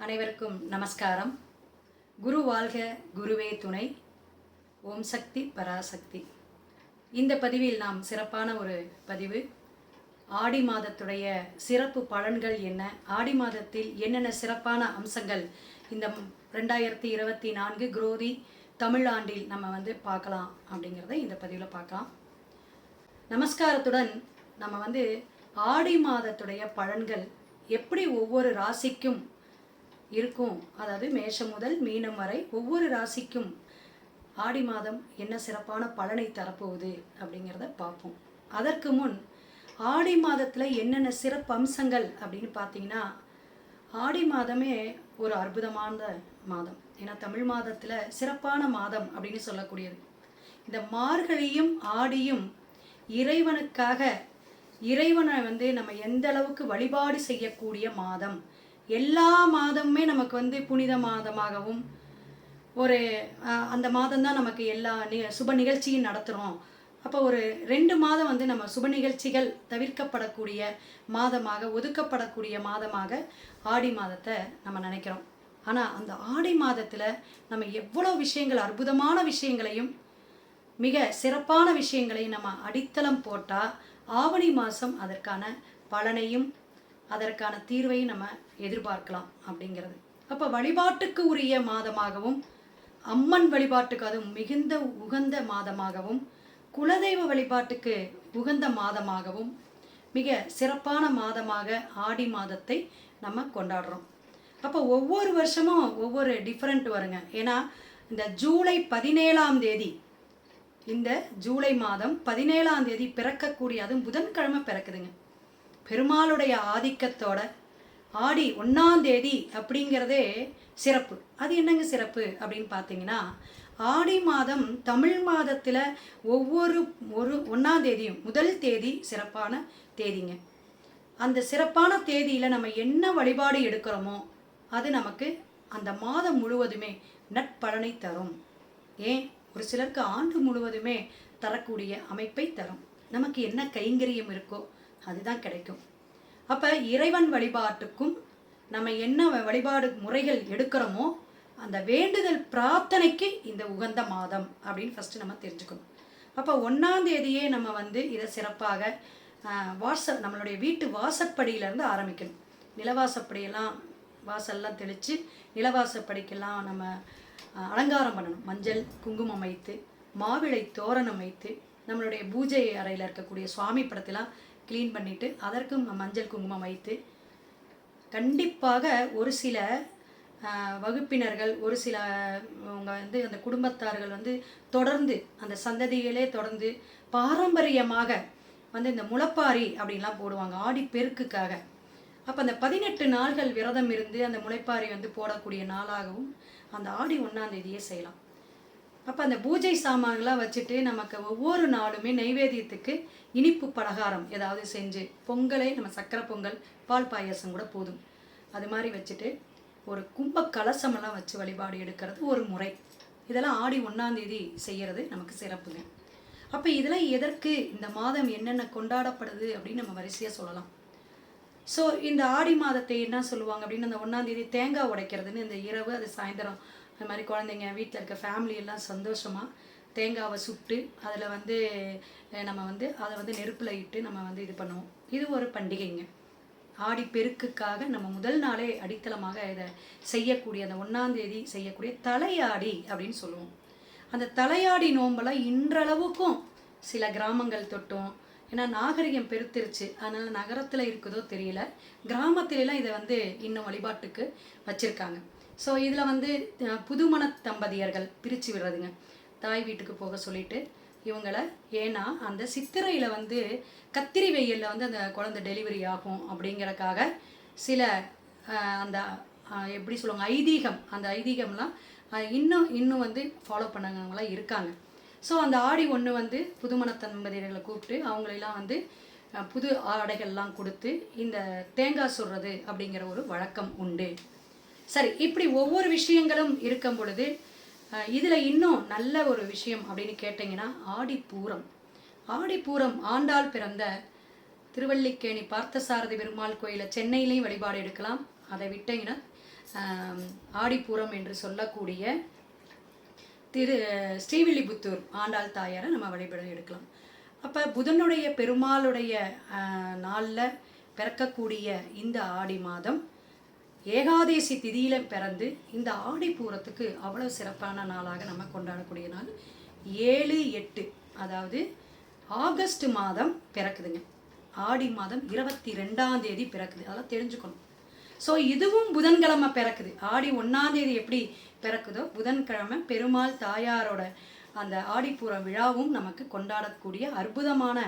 அனைவருக்கும் நமஸ்காரம். குரு வாழ்க, குருவே துணை. ஓம் சக்தி பராசக்தி. இந்த பதிவில் நாம் சிறப்பான ஒரு பதிவு. ஆடி மாதத்துடைய சிறப்பு பலன்கள் என்ன, ஆடி மாதத்தில் என்னென்ன சிறப்பான அம்சங்கள் இந்த 2024 குரோதி தமிழ் ஆண்டில் நம்ம பார்க்கலாம் அப்படிங்கிறத இந்த பதிவில் பார்க்கலாம். நமஸ்காரத்துடன் நம்ம ஆடி மாதத்துடைய பலன்கள் எப்படி ஒவ்வொரு ராசிக்கும் இருக்கும், அதாவது மேஷம் முதல் மீனம் வரை ஒவ்வொரு ராசிக்கும் ஆடி மாதம் என்ன சிறப்பான பலனை தரப்போகுது அப்படிங்கிறத பார்ப்போம். அதற்கு முன் ஆடி மாதத்தில் என்னென்ன சிறப்பு அம்சங்கள் அப்படின்னு பார்த்தீங்கன்னா, ஆடி மாதமே ஒரு அற்புதமான மாதம். ஏன்னா தமிழ் மாதத்தில் சிறப்பான மாதம் அப்படின்னு சொல்லக்கூடியது. இந்த மார்கழியும் ஆடியும் இறைவனுக்காக, இறைவனை நம்ம எந்த அளவுக்கு வழிபாடு செய்யக்கூடிய மாதம். எல்லா மாதமுமே நமக்கு புனித மாதமாகவும் ஒரு அந்த மாதம்தான் நமக்கு எல்லா சுப நிகழ்ச்சியும் நடத்துகிறோம். அப்போ ஒரு 2 மாதம் நம்ம சுப நிகழ்ச்சிகள் தவிர்க்கப்படக்கூடிய மாதமாக, ஒதுக்கப்படக்கூடிய மாதமாக ஆடி மாதத்தை நம்ம நினைக்கிறோம். ஆனால் அந்த ஆடி மாதத்தில் நம்ம எவ்வளோ விஷயங்கள், அற்புதமான விஷயங்களையும் மிக சிறப்பான விஷயங்களையும் நம்ம அடித்தளம் போட்டால் ஆவணி மாதம் அதற்கான பலனையும் அதற்கான தீர்வையும் நம்ம எதிர்பார்க்கலாம் அப்படிங்கிறது. அப்போ வழிபாட்டுக்கு உரிய மாதமாகவும், அம்மன் வழிபாட்டுக்கு அதுவும் மிகுந்த உகந்த மாதமாகவும், குலதெய்வ வழிபாட்டுக்கு உகந்த மாதமாகவும் மிக சிறப்பான மாதமாக ஆடி மாதத்தை நம்ம கொண்டாடுறோம். அப்போ ஒவ்வொரு வருஷமும் ஒவ்வொரு டிஃப்ரெண்ட் வருங்க. ஏன்னா இந்த ஜூலை 17ஆம் தேதி, இந்த ஜூலை மாதம் 17ஆம் தேதி பிறக்கக்கூடிய, அதுவும் புதன்கிழமை பிறக்குதுங்க. பெருமாளுடைய ஆதிக்கத்தோட ஆடி 1ஆம் தேதி அப்படிங்கிறதே சிறப்பு. அது என்னங்க சிறப்பு அப்படின்னு பார்த்தீங்கன்னா, ஆடி மாதம் தமிழ் மாதத்தில் ஒவ்வொரு 1ஆம் தேதியும் முதல் தேதி சிறப்பான தேதிங்க. அந்த சிறப்பான தேதியில் நம்ம என்ன வழிபாடு எடுக்கிறோமோ அது நமக்கு அந்த மாதம் முழுவதுமே நற்பலனை தரும். ஏன், ஒரு சிலருக்கு ஆண்டு முழுவதுமே தரக்கூடிய அமைப்பை தரும். நமக்கு என்ன கைங்கரியம் இருக்கோ அதுதான் கிடைக்கும். அப்போ இறைவன் வழிபாட்டுக்கும் நம்ம என்ன வழிபாடு முறைகள் எடுக்கிறோமோ அந்த வேண்டுதல் பிரார்த்தனைக்கு இந்த உகந்த மாதம் அப்படின்னு ஃபஸ்ட்டு நம்ம தெரிஞ்சுக்கணும். அப்போ 1ஆம் தேதியே நம்ம இதை சிறப்பாக நம்மளுடைய வீட்டு வாசற்படியிலேருந்து ஆரம்பிக்கணும். நிலவாசப்படியெல்லாம் வாசல்லாம் தெளித்து நிலவாசப்படிக்கெல்லாம் நம்ம அலங்காரம் பண்ணணும். மஞ்சள் குங்குமம் வைத்து, மாவிளை தோரணம் வைத்து, நம்மளுடைய பூஜை அறையில் இருக்கக்கூடிய சுவாமி படத்தெல்லாம் க்ளீன் பண்ணிவிட்டு அதற்கும் மஞ்சள் குங்குமம் வைத்து, கண்டிப்பாக ஒரு சில வகுப்பினர்கள், ஒரு சில அந்த குடும்பத்தார்கள் தொடர்ந்து அந்த சந்ததிகளே தொடர்ந்து பாரம்பரியமாக இந்த முளைப்பாரி அப்படின்லாம் போடுவாங்க ஆடி பெருக்குக்காக. அப்போ அந்த 18 நாள்கள் விரதம் இருந்து அந்த முளைப்பாரி போடக்கூடிய நாளாகவும் அந்த ஆடி 1ஆம் தேதியே செய்யலாம். அப்போ அந்த பூஜை சாமான்களாம் வச்சுட்டு நமக்கு ஒவ்வொரு நாளுமே நைவேத்தியத்துக்கு இனிப்பு பலகாரம் ஏதாவது செஞ்சு, பொங்கலே நம்ம சக்கரை பொங்கல், பால் பாயாசம் கூட போதும், அது மாதிரி வச்சுட்டு ஒரு கும்ப கலசமெல்லாம் வச்சு வழிபாடு எடுக்கிறது ஒரு முறை. இதெல்லாம் ஆடி 1ஆம் தேதி செய்கிறது நமக்கு சிறப்புங்க. அப்போ இதெல்லாம் எதற்கு, இந்த மாதம் என்னென்ன கொண்டாடப்படுது அப்படின்னு நம்ம வரிசையாக சொல்லலாம். ஸோ இந்த ஆடி மாதத்தை என்ன சொல்லுவாங்க அப்படின்னு, அந்த 1ஆம் தேதி தேங்காய் உடைக்கிறதுன்னு, இந்த இரவு அது சாயந்தரம் அது மாதிரி குழந்தைங்க வீட்டில் இருக்க ஃபேமிலி எல்லாம் சந்தோஷமாக தேங்காவை சுட்டு அதில் நம்ம அதை நெருப்பில் இட்டு நம்ம இது பண்ணுவோம். இது ஒரு பண்டிகைங்க. ஆடி பெருக்குக்காக நம்ம முதல் நாளே அடித்தளமாக இதை செய்யக்கூடிய, அந்த 1ஆம் தேதி செய்யக்கூடிய தலையாடி அப்படின்னு சொல்லுவோம். அந்த தலையாடி நோம்பெல்லாம் இன்றளவுக்கும் சில கிராமங்கள் தொட்டும், ஏன்னா நாகரிகம் பெருத்திருச்சு, அதனால் நகரத்தில் இருக்குதோ தெரியல, கிராமத்திலலாம் இதை இன்னும் வழிபாட்டுக்கு வச்சுருக்காங்க. ஸோ இதில் புதுமண தம்பதியர்கள் பிரித்து விடுறதுங்க. தாய் வீட்டுக்கு போக சொல்லிட்டு இவங்களை, ஏன்னா அந்த சித்திரையில் கத்திரி வெயிலில் அந்த குழந்தை டெலிவரி ஆகும் அப்படிங்கிறக்காக சில அந்த எப்படி சொல்லுவாங்க ஐதீகம், அந்த ஐதீகம்லாம் இன்னும் ஃபாலோ பண்ணவங்களாம் இருக்காங்க. ஸோ அந்த ஆடி 1 புதுமண தம்பதியர்களை கூப்பிட்டு அவங்களெல்லாம் புது ஆடைகள்லாம் கொடுத்து இந்த தேங்காய் சுடுறது அப்படிங்கிற ஒரு வழக்கம் உண்டு. சரி, இப்படி ஒவ்வொரு விஷயங்களும் இருக்கும் பொழுது இதில் இன்னும் நல்ல ஒரு விஷயம் அப்படின்னு கேட்டிங்கன்னா ஆடிப்பூரம். ஆடிப்பூரம் ஆண்டாள் பிறந்த திருவல்லிக்கேணி பார்த்தசாரதி பெருமாள் கோயிலை சென்னையிலையும் வழிபாடு எடுக்கலாம், அதை விட்டீங்கன்னா ஆடிப்பூரம் என்று சொல்லக்கூடிய ஸ்ரீவில்லிபுத்தூர் ஆண்டாள் தாயாரை நம்ம வழிபட எடுக்கலாம். அப்போ புதனுடைய பெருமாளுடைய நாளில் பிறக்கக்கூடிய இந்த ஆடி மாதம் ஏகாதேசி திதியில் பிறந்து இந்த ஆடிப்பூரத்துக்கு அவ்வளோ சிறப்பான நாளாக நம்ம கொண்டாடக்கூடிய நாள் 7-8, அதாவது ஆகஸ்ட் மாதம் பிறக்குதுங்க. ஆடி மாதம் 22ஆம் தேதி பிறக்குது, அதெல்லாம் தெரிஞ்சுக்கணும். ஸோ இதுவும் புதன்கிழமை பிறக்குது. ஆடி 1ஆம் தேதி எப்படி பிறக்குதோ புதன்கிழமை பெருமாள் தாயாரோட அந்த ஆடிப்பூர விழாவும் நமக்கு கொண்டாடக்கூடிய அற்புதமான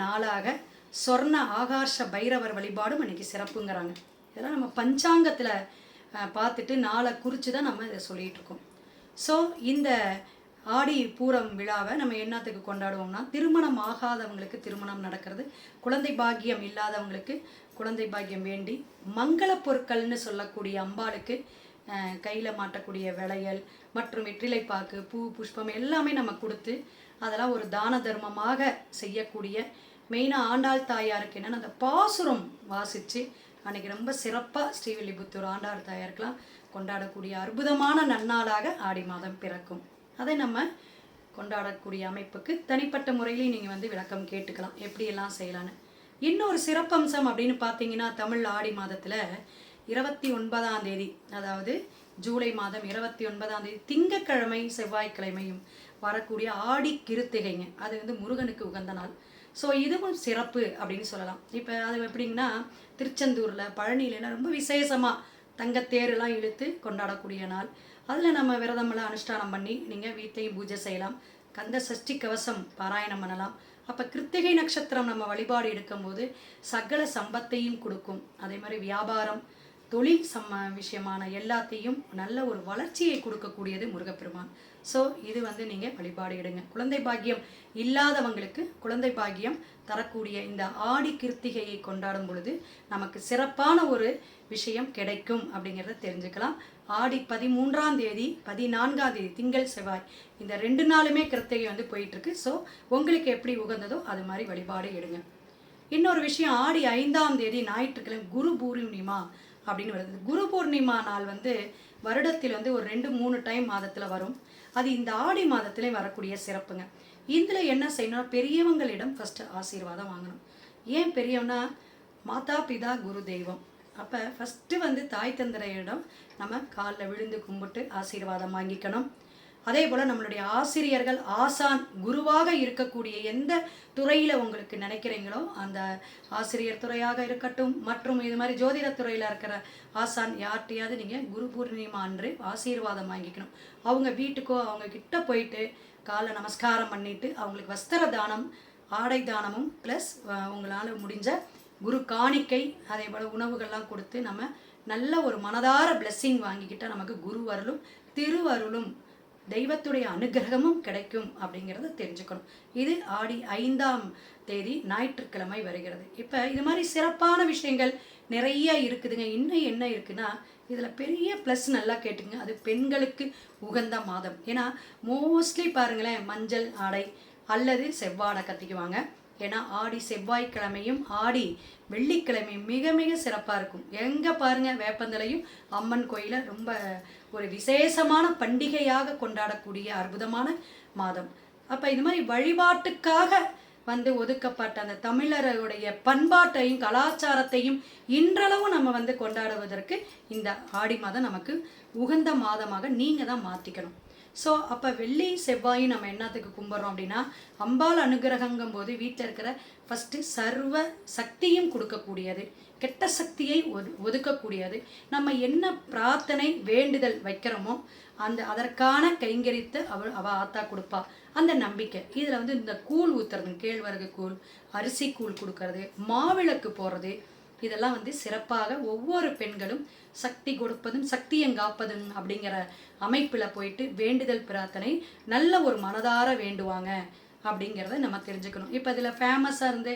நாளாக சொர்ண ஆகாஷ பைரவர் வழிபாடும் இன்னைக்கு சிறப்புங்கிறாங்க. இதெல்லாம் நம்ம பஞ்சாங்கத்தில் பார்த்துட்டு நாளை குறித்து தான் நம்ம இதை சொல்லிகிட்டு இருக்கோம். ஸோ இந்த ஆடி பூரம் விழாவை நம்ம என்னத்துக்கு கொண்டாடுவோம்னா, திருமணம் ஆகாதவங்களுக்கு திருமணம் நடக்கிறது, குழந்தை பாக்கியம் இல்லாதவங்களுக்கு குழந்தை பாக்கியம் வேண்டி, மங்கள பொருட்கள்னு சொல்லக்கூடிய அம்பாளுக்கு கையில் மாட்டக்கூடிய வளையல் மற்றும் வெற்றிலைப்பாக்கு, பூ, புஷ்பம் எல்லாமே நம்ம கொடுத்து அதெல்லாம் ஒரு தான தர்மமாக செய்யக்கூடிய, மெயினாக ஆண்டாள் தாயாருக்கு என்னென்னா அந்த பாசுரம் வாசித்து அன்றைக்கி ரொம்ப சிறப்பாக ஸ்ரீவில்லிபுத்தூர் ஆண்டாள் தாயாருக்கெலாம் கொண்டாடக்கூடிய அற்புதமான நன்னாளாக ஆடி மாதம் பிறக்கும். அதை நம்ம கொண்டாடக்கூடிய அமைப்புக்கு தனிப்பட்ட முறையிலையும் நீங்கள் வந்து விளக்கம் கேட்டுக்கலாம், எப்படியெல்லாம் செய்யலான்னு. இன்னொரு சிறப்பம்சம் அப்படின்னு பார்த்தீங்கன்னா, தமிழ் ஆடி மாதத்தில் 29ஆம் தேதி, அதாவது ஜூலை மாதம் 29ஆம் தேதி திங்கக்கிழமை செவ்வாய்க்கிழமையும் வரக்கூடிய ஆடி கிருத்திகைங்க. அது வந்து முருகனுக்கு உகந்த நாள். ஸோ இதுவும் சிறப்பு அப்படின்னு சொல்லலாம். இப்போ அது எப்படிங்கன்னா, திருச்செந்தூரில் பழனியிலலாம் ரொம்ப விசேஷமாக தங்கத்தேரெலாம் இழுத்து கொண்டாடக்கூடிய நாள். அதில் நம்ம விரதமெல்லாம் அனுஷ்டானம் பண்ணி நீங்கள் வீட்டையும் பூஜை செய்யலாம், கந்த சஷ்டி கவசம் பாராயணம் பண்ணலாம். அப்போ கிருத்திகை நட்சத்திரம் நம்ம வழிபாடு எடுக்கும்போது சகல சம்பத்தையும் கொடுக்கும். அதே மாதிரி வியாபாரம், தொழில் விஷயமான எல்லாத்தையும் நல்ல ஒரு வளர்ச்சியை கொடுக்கக்கூடியது முருகப்பெருமான். ஸோ இது வந்து நீங்கள் வழிபாடு எடுங்க. குழந்தை பாக்கியம் இல்லாதவங்களுக்கு குழந்தை பாக்கியம் தரக்கூடிய இந்த ஆடி கிருத்திகையை கொண்டாடும் பொழுது நமக்கு சிறப்பான ஒரு விஷயம் கிடைக்கும் அப்படிங்கிறத தெரிஞ்சுக்கலாம். ஆடி 13ஆம் தேதி 14ஆம் தேதி திங்கள் செவ்வாய் இந்த 2 நாளுமே கிருத்திகை வந்து போயிட்டுருக்கு. ஸோ உங்களுக்கு எப்படி உகந்ததோ அது மாதிரி வழிபாடு எடுங்க. இன்னொரு விஷயம், ஆடி 5ஆம் தேதி ஞாயிற்றுக்கிழமை குரு பூர்ணிமா அப்படின்னு வருது. குரு பூர்ணிமா நாள் வந்து வருடத்தில் வந்து ஒரு 2-3 டைம் மாதத்தில் வரும். அது இந்த ஆடி மாதத்திலே வரக்கூடிய சிறப்புங்க. இதில் என்ன செய்யணும், பெரியவங்களிடம் ஃபஸ்ட்டு ஆசீர்வாதம் வாங்கணும். ஏன் பெரியவனா, மாதா பிதா குரு தெய்வம். அப்போ ஃபஸ்ட்டு வந்து தாய் தந்தையிடம் நம்ம காலில் விழுந்து கும்பிட்டு ஆசீர்வாதம் வாங்கிக்கணும். அதே போல் நம்மளுடைய ஆசிரியர்கள், ஆசான், குருவாக இருக்கக்கூடிய எந்த துறையில் உங்களுக்கு நினைக்கிறீங்களோ அந்த ஆசிரியர் துறையாக இருக்கட்டும், மற்றும் இது மாதிரி ஜோதிட துறையில் இருக்கிற ஆசான் யார்கிட்டையாவது நீங்கள் குரு பூர்ணிமா அன்று ஆசீர்வாதம் வாங்கிக்கணும். அவங்க வீட்டுக்கோ அவங்க கிட்ட போயிட்டு காலை நமஸ்காரம் பண்ணிவிட்டு அவங்களுக்கு வஸ்திர தானம், ஆடை தானமும் ப்ளஸ் உங்களால் முடிஞ்ச குரு காணிக்கை, அதே போல் உணவுகள்லாம் கொடுத்து நம்ம நல்ல ஒரு மனதார பிளெஸ்ஸிங் வாங்கிக்கிட்டால் நமக்கு குருவருளும் திருவருளும் தெய்வத்துடைய அனுகிரகமும் கிடைக்கும் அப்படிங்கிறத தெரிஞ்சுக்கணும். இது ஆடி 5ஆம் தேதி ஞாயிற்றுக்கிழமை வருகிறது. இப்போ இது மாதிரி சிறப்பான விஷயங்கள் நிறைய இருக்குதுங்க. இன்னும் என்ன இருக்குன்னா, இதில் பெரிய ப்ளஸ் நல்லா கேட்டுங்க, அது பெண்களுக்கு உகந்த மாதம். ஏன்னா மோஸ்ட்லி பாருங்களேன், மஞ்சள் ஆடை அல்லது செவ்வாடை கத்திக்குவாங்க. ஏன்னா ஆடி செவ்வாய்க்கிழமையும் ஆடி வெள்ளிக்கிழமையும் மிக மிக சிறப்பாக இருக்கும். எங்கே பாருங்கள் வேப்பந்தலையும் அம்மன் கோயிலை ரொம்ப ஒரு விசேஷமான பண்டிகையாக கொண்டாடக்கூடிய அற்புதமான மாதம். அப்போ இது மாதிரி வழிபாட்டுக்காக வந்து ஒதுக்கப்பட்ட அந்த தமிழருடைய பண்பாட்டையும் கலாச்சாரத்தையும் இன்றளவு நம்ம வந்து கொண்டாடுவதற்கு இந்த ஆடி மாதம் நமக்கு உகந்த மாதமாக நீங்கள் தான் மாற்றிக்கணும். ஸோ அப்போ வெள்ளி செவ்வாயும் நம்ம என்னத்துக்கு கும்பிட்றோம் அப்படின்னா, அம்பாள் அனுகிரகங்கும் போது வீட்டில் இருக்கிற ஃபஸ்ட்டு சர்வ சக்தியும் கொடுக்கக்கூடியது, கெட்ட சக்தியை ஒதுக்கக்கூடியது. நம்ம என்ன பிரார்த்தனை வேண்டுதல் வைக்கிறோமோ அதற்கான கைங்கரித்து அவ ஆத்தா கொடுப்பா, அந்த நம்பிக்கை. இதில் வந்து இந்த கூழ் ஊற்றுறது, கேழ்வரகு கூழ், அரிசி கூழ் கொடுக்கறது, மாவிளக்கு போடுறது, இதெல்லாம் வந்து சிறப்பாக ஒவ்வொரு பெண்களும் சக்தி கொடுப்பதும் சக்தியங்காப்பதும் அப்படிங்கிற அமைப்பில் போயிட்டு வேண்டுதல் பிரார்த்தனை நல்ல ஒரு மனதார வேண்டுவாங்க அப்படிங்கிறத நம்ம தெரிஞ்சுக்கணும். இப்போ இதில் ஃபேமஸாக இருந்து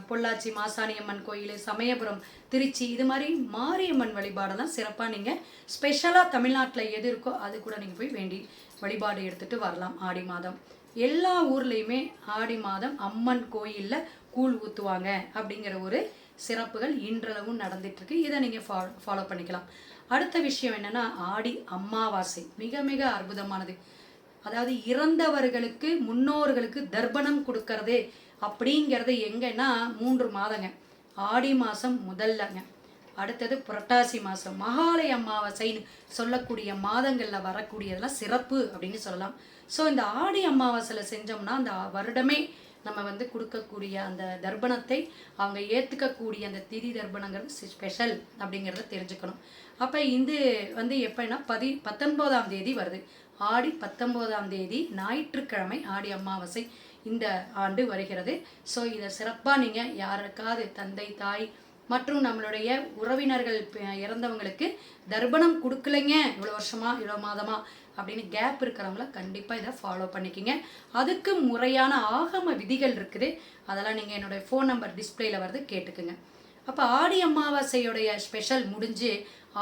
பொள்ளாச்சி மாசாணியம்மன் கோயில், சமயபுரம், திருச்சி, இது மாதிரி மாரியம்மன் வழிபாடெல்லாம் சிறப்பாக நீங்கள் ஸ்பெஷலாக தமிழ்நாட்டில் எது இருக்கோ அது கூட நீங்கள் போய் வேண்டி வழிபாடு எடுத்துகிட்டு வரலாம். ஆடி மாதம் எல்லா ஊர்லேயுமே ஆடி மாதம் அம்மன் கோயிலில் கூழ் ஊற்றுவாங்க அப்படிங்கிற ஒரு சிறப்புகள் இன்றளவும் நடந்துட்டுருக்கு. இதை நீங்கள் ஃபாலோ பண்ணிக்கலாம். அடுத்த விஷயம் என்னென்னா, ஆடி அமாவாசை மிக மிக அற்புதமானது. அதாவது இறந்தவர்களுக்கு முன்னோர்களுக்கு தர்ப்பணம் கொடுக்கறது அப்படிங்கிறது எங்கன்னா 3 மாதங்க. ஆடி மாதம் முதல்லங்க, அடுத்தது புரட்டாசி மாதம், மகாலய அமாவாசைன்னு சொல்லக்கூடிய மாதங்களில் வரக்கூடியதெல்லாம் சிறப்பு அப்படின்னு சொல்லலாம். ஸோ இந்த ஆடி அமாவாசையில் செஞ்சோம்னா அந்த வருடமே நம்ம வந்து கொடுக்கக்கூடிய அந்த தர்ப்பணத்தை அவங்க ஏற்றுக்கக்கூடிய அந்த திதி தர்ப்பணங்கிறது ஸ்பெஷல் அப்படிங்கிறத தெரிஞ்சுக்கணும். அப்போ இது வந்து எப்போன்னா 19ஆம் தேதி வருது. ஆடி 19ஆம் தேதி ஞாயிற்றுக்கிழமை ஆடி அமாவாசை இந்த ஆண்டு வருகிறது. ஸோ இதை சிறப்பாக நீங்கள் யாருக்காவது தந்தை தாய் மற்றும் நம்மளுடைய உறவினர்கள் இறந்தவங்களுக்கு தர்ப்பணம் கொடுக்கலைங்க இவ்வளோ வருஷமா இவ்வளோ மாதமா அப்படின்னு கேப் இருக்கிறவங்கள கண்டிப்பாக இதை ஃபாலோ பண்ணிக்கிங்க. அதுக்கு முறையான ஆகம விதிகள் இருக்குது. அதெல்லாம் நீங்கள் என்னுடைய ஃபோன் நம்பர் டிஸ்பிளேயில் வருது, கேட்டுக்குங்க. அப்போ ஆடி அமாவாசையுடைய ஸ்பெஷல் முடிஞ்சு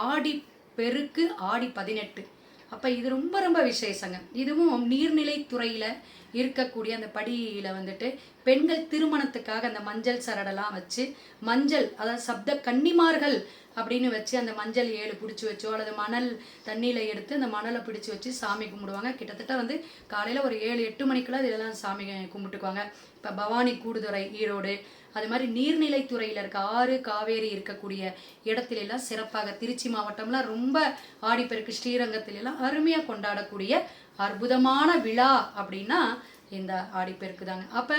ஆடி பெருக்கு ஆடி 18. அப்போ இது ரொம்ப ரொம்ப விசேஷங்க. இதுவும் நீர்நிலைத்துறையில் இருக்கக்கூடிய அந்த படியில் வந்துட்டு பெண்கள் திருமணத்துக்காக அந்த மஞ்சள் சரடெல்லாம் வச்சு மஞ்சள், அதாவது சப்த கன்னிமார்கள் அப்படின்னு வச்சு அந்த மஞ்சள் 7 பிடிச்சி வச்சோ அல்லது மணல் தண்ணியில் எடுத்து அந்த மணலை பிடிச்சி வச்சு சாமி கும்பிடுவாங்க. கிட்டத்தட்ட வந்து காலையில் ஒரு 7-8 மணிக்குள்ள இதெல்லாம் சாமி கும்பிட்டுக்குவாங்க. இப்போ பவானி கூடுதுறை ஈரோடு அது மாதிரி நீர்நிலைத்துறையில் இருக்க ஆறு காவேரி இருக்கக்கூடிய இடத்துலலாம் சிறப்பாக, திருச்சி மாவட்டம்லாம் ரொம்ப ஆடிப்பெருக்கு ஸ்ரீரங்கத்திலலாம் அருமையாக கொண்டாடக்கூடிய அற்புதமான விழா அப்படின்னா இந்த ஆடிப்பெருக்கு தாங்க. அப்போ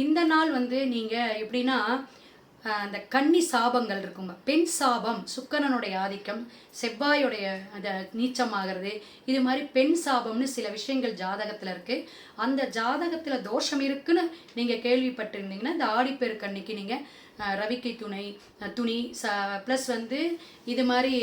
இந்த நாள் வந்து நீங்கள் எப்படின்னா அந்த கன்னி சாபங்கள் இருக்குங்க. பெண் சாபம், சுக்கிரனுடைய ஆதிக்கம், செவ்வாயுடைய அந்த நீச்சமாகிறது, இது மாதிரி பெண் சாபம்னு சில விஷயங்கள் ஜாதகத்தில் இருக்குது. அந்த ஜாதகத்தில் தோஷம் இருக்குன்னு நீங்கள் கேள்விப்பட்டிருந்தீங்கன்னா இந்த ஆடிப்பெருக்கு அன்னைக்கு நீங்கள் ரவிக்கை துணி ப்ளஸ் வந்து இது மாதிரி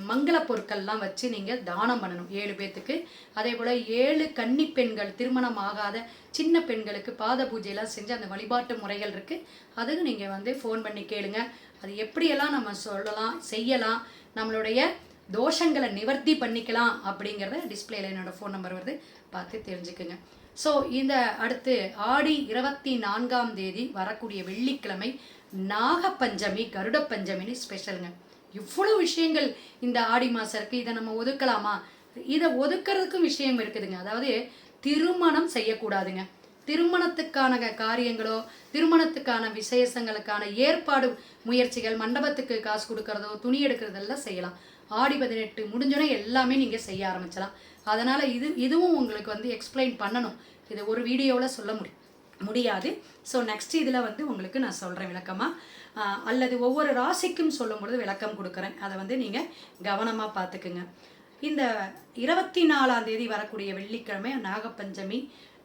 மங்கள பொருட்கள்லாம் வச்சு நீங்கள் தானம் பண்ணணும் 7 பேர்த்துக்கு. அதே போல் 7 கன்னி பெண்கள், திருமணம் ஆகாத சின்ன பெண்களுக்கு பாத பூஜையெல்லாம் செஞ்சு அந்த வழிபாட்டு முறைகள் இருக்குது. அதுக்கு நீங்கள் வந்து ஃபோன் பண்ணி கேளுங்க. அது எப்படியெல்லாம் நம்ம சொல்லலாம் செய்யலாம், நம்மளுடைய தோஷங்களை நிவர்த்தி பண்ணிக்கலாம் அப்படிங்கிறத டிஸ்பிளேல என்னோடய ஃபோன் நம்பர் வருது, பார்த்து தெரிஞ்சுக்குங்க. ஸோ இந்த அடுத்து ஆடி 24ஆம் தேதி வரக்கூடிய வெள்ளிக்கிழமை நாகப்பஞ்சமி, கருட பஞ்சமின்னு ஸ்பெஷலுங்க. இவ்வளோ விஷயங்கள் இந்த ஆடி மாதம் இருக்குது. இதை நம்ம ஒதுக்கலாமா? இதை ஒதுக்கிறதுக்கும் விஷயம் இருக்குதுங்க. அதாவது திருமணம் செய்யக்கூடாதுங்க. திருமணத்துக்கான காரியங்களோ திருமணத்துக்கான விசேஷங்களுக்கான ஏற்பாடு முயற்சிகள், மண்டபத்துக்கு காசு கொடுக்கறதோ துணி எடுக்கிறதெல்லாம் செய்யலாம். ஆடி 18 முடிஞ்சோன்னே எல்லாமே நீங்கள் செய்ய ஆரம்பிச்சலாம். அதனால் இதுவும் உங்களுக்கு வந்து எக்ஸ்பிளைன் பண்ணணும். இதை ஒரு வீடியோவில் சொல்ல முடியாது. ஸோ நெக்ஸ்ட் இதில் வந்து உங்களுக்கு நான் சொல்கிறேன் விளக்கமாக, அல்லது ஒவ்வொரு ராசிக்கும் சொல்லும்பொழுது விளக்கம் கொடுக்குறேன். அதை வந்து நீங்கள் கவனமாக பார்த்துக்குங்க. இந்த 24ஆம் தேதி வரக்கூடிய வெள்ளிக்கிழமை நாகப்பஞ்சமி,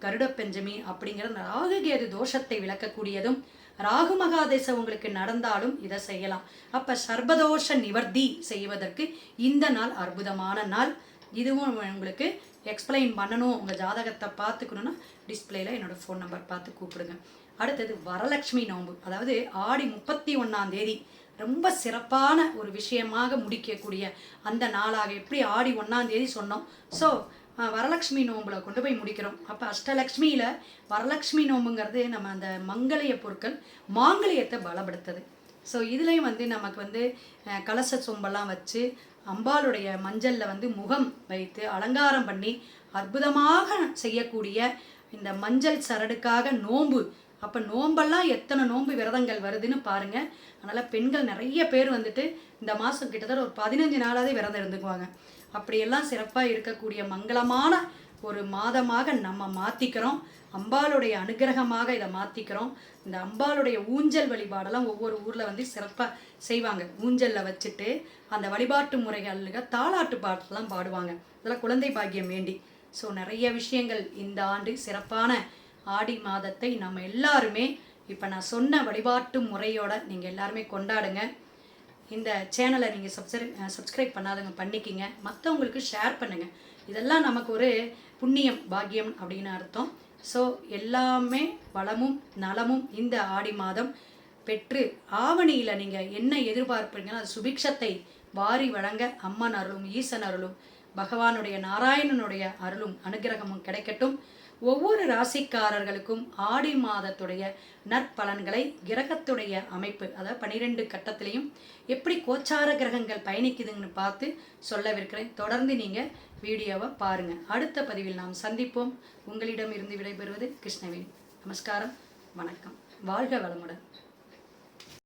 கருட பஞ்சமி அப்படிங்கிற ராகுகேது தோஷத்தை விளக்கக்கூடியதும், ராகு மகாதேச உங்களுக்கு நடந்தாலும் இதை செய்யலாம். அப்போ சர்பதோஷ நிவர்த்தி செய்வதற்கு இந்த நாள் அற்புதமான நாள். இதுவும் உங்களுக்கு எக்ஸ்பிளைன் பண்ணணும், உங்கள் ஜாதகத்தை பார்த்துக்கணுன்னா டிஸ்பிளேல என்னோடய ஃபோன் நம்பர் பார்த்து கூப்பிடுங்க. அடுத்தது வரலட்சுமி நோன்பு, அதாவது ஆடி 31ஆம் தேதி ரொம்ப சிறப்பான ஒரு விஷயமாக முடிக்கக்கூடிய அந்த நாளாக, எப்படி ஆடி 1ஆம் தேதி சொன்னோம், ஸோ வரலட்சுமி நோம்பில் கொண்டு போய் முடிக்கிறோம். அப்போ அஷ்டலக்ஷ்மியில் வரலட்சுமி நோம்புங்கிறது நம்ம அந்த மங்களைய பொருட்கள் மாங்கலியத்தை பலப்படுத்துது. ஸோ இதுலேயும் வந்து நமக்கு வந்து கலச சொம்பெல்லாம் வச்சு அம்பாளுடைய மஞ்சளில் வந்து முகம் வைத்து அலங்காரம் பண்ணி அற்புதமாக செய்யக்கூடிய இந்த மஞ்சள் சரடுக்காக நோன்பு. அப்போ நோம்பெல்லாம் எத்தனை நோன்பு விரதங்கள் வருதுன்னு பாருங்கள். அதனால் பெண்கள் நிறைய பேர் வந்துட்டு இந்த மாதம் கிட்டத்தட்ட ஒரு 15 நாளாகவே விரதம் இருந்துக்குவாங்க. அப்படியெல்லாம் சிறப்பாக இருக்கக்கூடிய மங்களமான ஒரு மாதமாக நம்ம மாற்றிக்கிறோம். அம்பாளுடைய அனுகிரகமாக இதை மாற்றிக்கிறோம். இந்த அம்பாளுடைய ஊஞ்சல் வழிபாடெல்லாம் ஒவ்வொரு ஊரில் வந்து சிறப்பாக செய்வாங்க. ஊஞ்சலில் வச்சுட்டு அந்த வழிபாட்டு முறைகளுக்கு தாலாட்டு பாட்டெல்லாம் பாடுவாங்க. இதெல்லாம் குழந்தை பாக்கியம் வேண்டி. ஸோ நிறைய விஷயங்கள் இந்த ஆண்டு சிறப்பான ஆடி மாதத்தை நம்ம எல்லாருமே இப்போ நான் சொன்ன வழிபாட்டு முறையோட நீங்கள் எல்லாருமே கொண்டாடுங்க. இந்த சேனலை நீங்கள் சப்ஸ்கிரைப் பண்ணாதவங்க பண்ணிக்கிங்க, மற்றவங்களுக்கு ஷேர் பண்ணுங்கள். இதெல்லாம் நமக்கு ஒரு புண்ணியம் பாக்கியம் அப்படின்னு அர்த்தம். ஸோ எல்லாமே வளமும் நலமும் இந்த ஆடி மாதம் பெற்று ஆவணியில் நீங்கள் என்ன எதிர்பார்ப்பீங்களோ அது சுபிக்ஷத்தை வாரி வழங்க அம்மன் அருளும் ஈசன் அருளும் பகவானுடைய நாராயணனுடைய அருளும் அனுகிரகமும் கிடைக்கட்டும். ஒவ்வொரு ராசிக்காரர்களுக்கும் ஆடி மாதத்துடைய நற்பலன்களை கிரகத்துடைய அமைப்பு, அதாவது 12 கட்டத்திலையும் எப்படி கோச்சார கிரகங்கள் பயணிக்குதுன்னு பார்த்து சொல்லவிருக்கிறேன். தொடர்ந்து நீங்கள் வீடியோவை பாருங்கள். அடுத்த பதிவில் நாம் சந்திப்போம். உங்களிடம் இருந்து விடைபெறுவது கிருஷ்ணவேணி. நமஸ்காரம், வணக்கம், வாழ்க வளமுடன்.